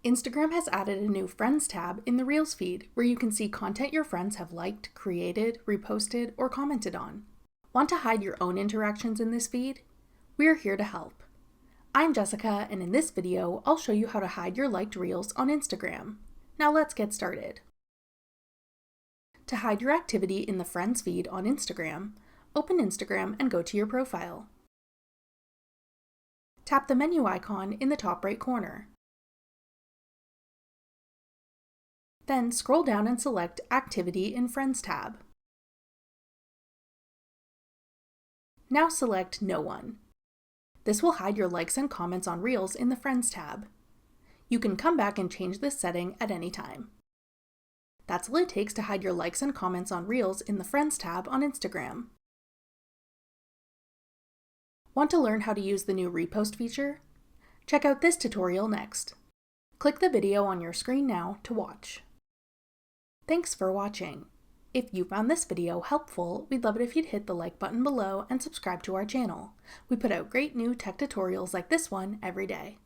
Instagram has added a new Friends tab in the Reels feed where you can see content your friends have liked, created, reposted, or commented on. Want to hide your own interactions in this feed? We're here to help. I'm Jessica, and in this video, I'll show you how to hide your liked Reels on Instagram. Now let's get started. To hide your activity in the Friends feed on Instagram, open Instagram and go to your profile. Tap the menu icon in the top right corner. Then scroll down and select Activity in Friends tab. Now select No One. This will hide your likes and comments on Reels in the Friends tab. You can come back and change this setting at any time. That's all it takes to hide your likes and comments on Reels in the Friends tab on Instagram. Want to learn how to use the new repost feature? Check out this tutorial next. Click the video on your screen now to watch. Thanks for watching. If you found this video helpful, we'd love it if you'd hit the like button below and subscribe to our channel. We put out great new tech tutorials like this one every day.